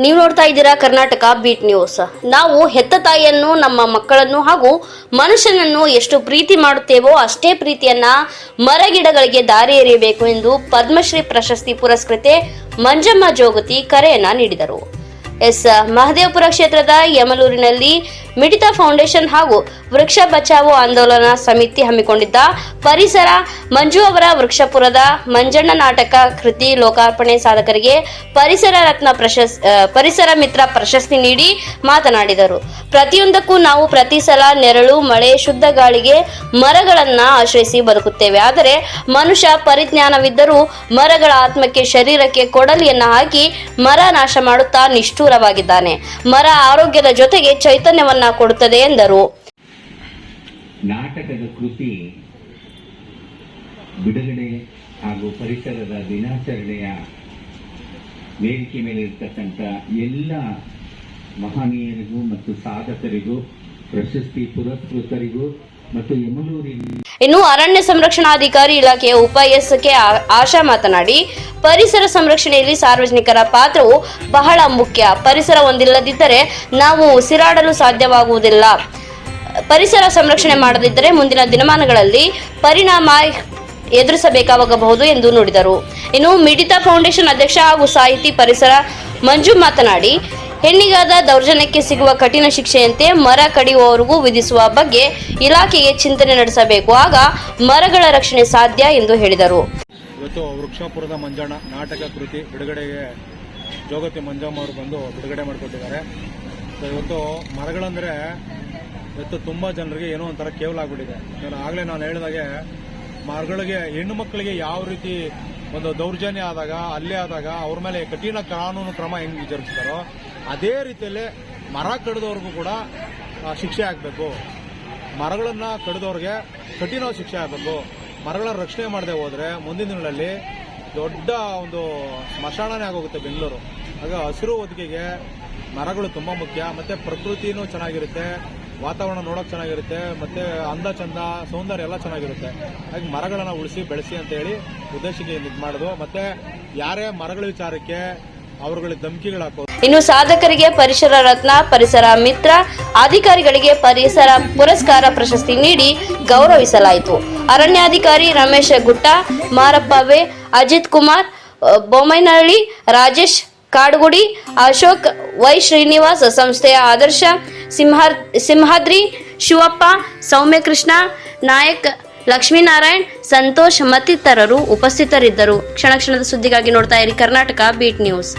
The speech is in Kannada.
ನೀವು ನೋಡ್ತಾ ಇದ್ದೀರಾ ಕರ್ನಾಟಕ ಬೀಟ್ ನ್ಯೂಸ್. ನಾವು ಹೆತ್ತ ತಾಯಿಯನ್ನು, ನಮ್ಮ ಮಕ್ಕಳನ್ನು ಹಾಗೂ ಮನುಷ್ಯನನ್ನು ಎಷ್ಟು ಪ್ರೀತಿ ಮಾಡುತ್ತೇವೋ ಅಷ್ಟೇ ಪ್ರೀತಿಯನ್ನ ಮರಗಿಡಗಳಿಗೆ ದಾರಿ ಎರೆಯಬೇಕು ಎಂದು ಪದ್ಮಶ್ರೀ ಪ್ರಶಸ್ತಿ ಪುರಸ್ಕೃತೆ ಮಂಜಮ್ಮ ಜೋಗತಿ ಕರೆಯನ್ನ ನೀಡಿದರು. ಮಹದೇವಪುರ ಕ್ಷೇತ್ರದ ಯಮಲೂರಿನಲ್ಲಿ ಮಿಡಿತಾ ಫೌಂಡೇಶನ್ ಹಾಗೂ ವೃಕ್ಷ ಬಚಾವೋ ಆಂದೋಲನ ಸಮಿತಿ ಹಮ್ಮಿಕೊಂಡಿದ್ದ ಪರಿಸರ ಮಂಜು ಅವರ ವೃಕ್ಷಪುರದ ಮಂಜಣ್ಣ ನಾಟಕ ಕೃತಿ ಲೋಕಾರ್ಪಣೆ ಸಾಧಕರಿಗೆ ಪರಿಸರ ಮಿತ್ರ ಪ್ರಶಸ್ತಿ ನೀಡಿ ಮಾತನಾಡಿದರು. ಪ್ರತಿಯೊಂದಕ್ಕೂ ನಾವು ಪ್ರತಿ ಸಲ ನೆರಳು, ಮಳೆ, ಶುದ್ಧ ಗಾಳಿಗೆ ಮರಗಳನ್ನ ಆಶ್ರಯಿಸಿ ಬದುಕುತ್ತೇವೆ. ಆದರೆ ಮನುಷ್ಯ ಪರಿಜ್ಞಾನವಿದ್ದರೂ ಮರಗಳ ಆತ್ಮಕ್ಕೆ, ಶರೀರಕ್ಕೆ ಕೊಡಲಿಯನ್ನ ಹಾಕಿ ಮರ ನಾಶ ಮಾಡುತ್ತಾ ನಿಷ್ಠೂರವಾಗಿದ್ದಾನೆ. ಮರ ಆರೋಗ್ಯದ ಜೊತೆಗೆ ಚೈತನ್ಯವನ್ನ ಕೊಡುತ್ತದೆ ಎಂದರು. ನಾಟಕದ ಕೃತಿ ಬಿಡುಗಡೆ ಹಾಗೂ ಪರಿಸರದ ದಿನಾಚರಣೆಯ ವೇದಿಕೆ ಮೇಲೆ ಇರತಕ್ಕಂಥ ಎಲ್ಲ ಮಹನೀಯರಿಗೂ ಮತ್ತು ಸಾಧಕರಿಗೂ, ಪ್ರಶಸ್ತಿ ಪುರಸ್ಕೃತರಿಗೂ ಮತ್ತು ಇನ್ನು ಅರಣ್ಯ ಸಂರಕ್ಷಣಾಧಿಕಾರಿ ಇಲಾಖೆಯ ಉಪ ಎಸ್.ಕೆ. ಆಶಾ ಮಾತನಾಡಿ, ಪರಿಸರ ಸಂರಕ್ಷಣೆಯಲ್ಲಿ ಸಾರ್ವಜನಿಕರ ಪಾತ್ರವು ಬಹಳ ಮುಖ್ಯ. ಪರಿಸರ ಹೊಂದಿಲ್ಲದಿದ್ದರೆ ನಾವು ಉಸಿರಾಡಲು ಸಾಧ್ಯವಾಗುವುದಿಲ್ಲ. ಪರಿಸರ ಸಂರಕ್ಷಣೆ ಮಾಡದಿದ್ದರೆ ಮುಂದಿನ ದಿನಮಾನಗಳಲ್ಲಿ ಪರಿಣಾಮ ಎದುರಿಸಬೇಕಾಗಬಹುದು ಎಂದು ನುಡಿದರು. ಇನ್ನು ಮಿಡಿತಾ ಫೌಂಡೇಶನ್ ಅಧ್ಯಕ್ಷ ಹಾಗೂ ಸಾಹಿತಿ ಪರಿಸರ ಮಂಜು ಮಾತನಾಡಿ, ಹೆಣ್ಣಿಗಾದ ದೌರ್ಜನ್ಯಕ್ಕೆ ಸಿಗುವ ಕಠಿಣ ಶಿಕ್ಷೆಯಂತೆ ಮರ ಕಡಿಯುವವರಿಗೂ ವಿಧಿಸುವ ಬಗ್ಗೆ ಇಲಾಖೆಗೆ ಚಿಂತನೆ ನಡೆಸಬೇಕು. ಆಗ ಮರಗಳ ರಕ್ಷಣೆ ಸಾಧ್ಯ ಎಂದು ಹೇಳಿದರು. ಇವತ್ತು ವೃಕ್ಷಪುರದ ಮಂಜಣ್ಣ ನಾಟಕ ಕೃತಿ ಬಿಡುಗಡೆಗೆ ಜೋಗತಿ ಮಂಜಮ್ಮ ಅವರು ಬಂದು ಬಿಡುಗಡೆ ಮಾಡಿಕೊಟ್ಟಿದ್ದಾರೆ. ಇವತ್ತು ಮರಗಳಂದರೆ ಇವತ್ತು ತುಂಬ ಜನರಿಗೆ ಏನೋ ಒಂಥರ ಕೇವಲ ಆಗ್ಬಿಟ್ಟಿದೆ. ಆಗಲೇ ನಾನು ಹೇಳಿದಾಗೆ ಮರಗಳಿಗೆ, ಹೆಣ್ಣು ಮಕ್ಕಳಿಗೆ ಯಾವ ರೀತಿ ಒಂದು ದೌರ್ಜನ್ಯ ಆದಾಗ, ಹಲ್ಲೆ ಆದಾಗ ಅವ್ರ ಮೇಲೆ ಕಠಿಣ ಕಾನೂನು ಕ್ರಮ ಹೆಂಗೆ ಜರುಗಿಸ್ತಾರೋ ಅದೇ ರೀತಿಯಲ್ಲೇ ಮರ ಕಡಿದವ್ರಿಗೂ ಕೂಡ ಶಿಕ್ಷೆ ಆಗಬೇಕು. ಮರಗಳನ್ನು ಕಡಿದವ್ರಿಗೆ ಕಠಿಣ ಶಿಕ್ಷೆ ಆಗಬೇಕು. ಮರಗಳನ್ನು ರಕ್ಷಣೆ ಮಾಡದೆ ಹೋದರೆ ಮುಂದಿನ ದಿನಗಳಲ್ಲಿ ದೊಡ್ಡ ಒಂದು ಸ್ಮಶಾನನೇ ಆಗೋಗುತ್ತೆ ಬೆಂಗಳೂರು. ಆಗ ಹಸಿರು ಹೊದಿಕೆಗೆ ಮರಗಳು ತುಂಬ ಮುಖ್ಯ. ಮತ್ತು ಪ್ರಕೃತಿನೂ ಚೆನ್ನಾಗಿರುತ್ತೆ, ವಾತಾವರಣ ನೋಡೋಕೆ ಚೆನ್ನಾಗಿರುತ್ತೆ, ಮತ್ತು ಅಂದ ಚಂದ ಸೌಂದರ್ಯ ಎಲ್ಲ ಚೆನ್ನಾಗಿರುತ್ತೆ. ಹಾಗೆ ಮರಗಳನ್ನು ಉಳಿಸಿ ಬೆಳೆಸಿ ಅಂತ ಹೇಳಿ ಉದ್ದೇಶಕ್ಕೆ ಇದು ಮಾಡೋದು. ಮತ್ತು ಯಾರೇ ಮರಗಳ ವಿಚಾರಕ್ಕೆ ಅವರುಗಳಿಗೆ ಧಮಕಿಗಳು ಹಾಕೋದು. ಇನ್ನು ಸಾಧಕರಿಗೆ ಪರಿಸರ ರತ್ನ, ಪರಿಸರ ಮಿತ್ರ, ಅಧಿಕಾರಿಗಳಿಗೆ ಪರಿಸರ ಪುರಸ್ಕಾರ ಪ್ರಶಸ್ತಿ ನೀಡಿ ಗೌರವಿಸಲಾಯಿತು. ಅರಣ್ಯಾಧಿಕಾರಿ ರಮೇಶ್ ಗುಟ್ಟ, ಮಾರಪ್ಪವೆ, ಅಜಿತ್ ಕುಮಾರ್ ಬೊಮ್ಮನಹಳ್ಳಿ, ರಾಜೇಶ್ ಕಾಡುಗುಡಿ, ಅಶೋಕ್ ವೈ ಶ್ರೀನಿವಾಸ್, ಸಂಸ್ಥೆಯ ಆದರ್ಶ ಸಿಂಹಾದ್ರಿ, ಶಿವಪ್ಪ, ಸೌಮ್ಯಕೃಷ್ಣ ನಾಯಕ್, ಲಕ್ಷ್ಮೀನಾರಾಯಣ್, ಸಂತೋಷ್ ಮತ್ತಿತರರು ಉಪಸ್ಥಿತರಿದ್ದರು. ಕ್ಷಣ ಕ್ಷಣದ ಸುದ್ದಿಗಾಗಿ ನೋಡ್ತಾ ಇರಿ ಕರ್ನಾಟಕ ಬೀಟ್ ನ್ಯೂಸ್.